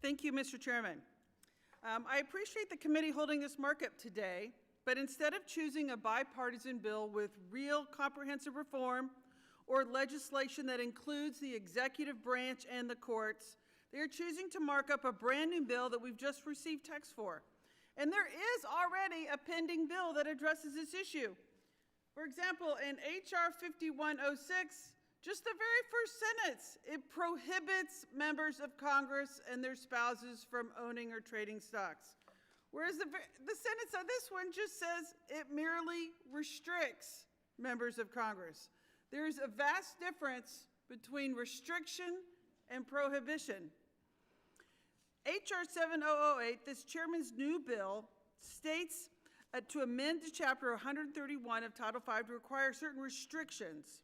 Thank you, Mr. Chairman. I appreciate the committee holding this markup today, but instead of choosing a bipartisan bill with real comprehensive reform or legislation that includes the executive branch and the courts, they are choosing to mark up a brand new bill that we've just received text for. And there is already a pending bill that addresses this issue. For example, in H.R. 5106, just the very first sentence, it prohibits members of Congress and their spouses from owning or trading stocks. Whereas the sentence on this one just says it merely restricts members of Congress. There is a vast difference between restriction and prohibition. H.R. 7008, this chairman's new bill, states to amend to Chapter 131 of Title V to require certain restrictions,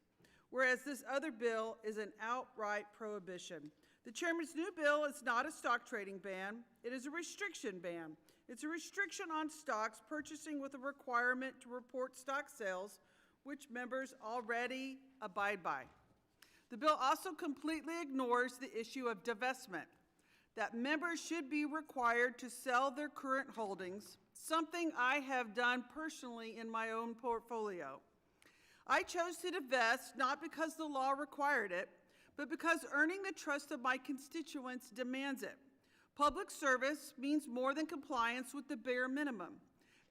whereas this other bill is an outright prohibition. The chairman's new bill is not a stock trading ban, it is a restriction ban. It's a restriction on stocks purchasing with a requirement to report stock sales, which members already abide by. The bill also completely ignores the issue of divestment, that members should be required to sell their current holdings, something I have done personally in my own portfolio. I chose to divest not because the law required it, but because earning the trust of my constituents demands it. Public service means more than compliance with the bare minimum.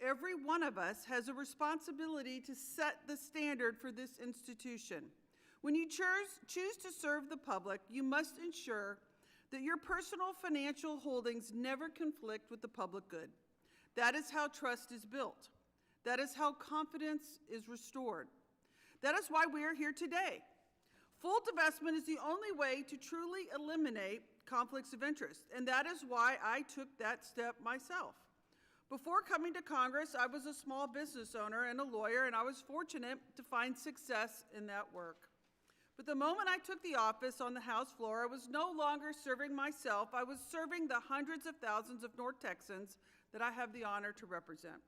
Every one of us has a responsibility to set the standard for this institution. When you choose to serve the public, you must ensure that your personal financial holdings never conflict with the public good. That is how trust is built. That is how confidence is restored. That is why we are here today. Full divestment is the only way to truly eliminate conflicts of interest, and that is why I took that step myself. Before coming to Congress, I was a small business owner and a lawyer, and I was fortunate to find success in that work. But the moment I took the office on the House floor, I was no longer serving myself. I was serving the hundreds of thousands of North Texans that I have the honor to represent.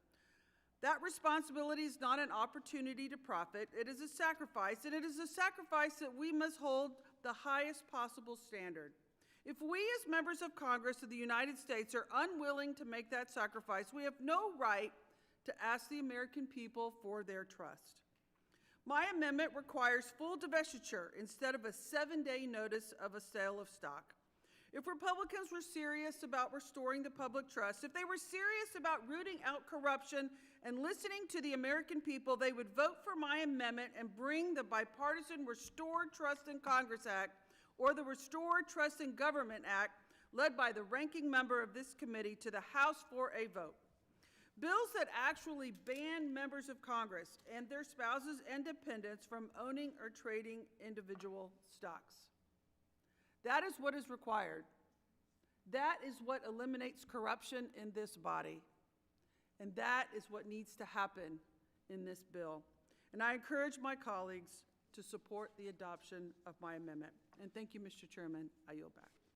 That responsibility is not an opportunity to profit. It is a sacrifice, and it is a sacrifice that we must hold the highest possible standard. If we as members of Congress of the United States are unwilling to make that sacrifice, we have no right to ask the American people for their trust. My amendment requires full divestiture instead of a 7-day notice of a sale of stock. If Republicans were serious about restoring the public trust, if they were serious about rooting out corruption and listening to the American people, they would vote for my amendment and bring the bipartisan Restore Trust in Congress Act or the Restore Trust in Government Act, led by the ranking member of this committee, to the House for a vote. Bills that actually ban members of Congress and their spouses and dependents from owning or trading individual stocks. That is what is required. That is what eliminates corruption in this body. And that is what needs to happen in this bill. And I encourage my colleagues to support the adoption of my amendment. And thank you, Mr. Chairman. I yield back.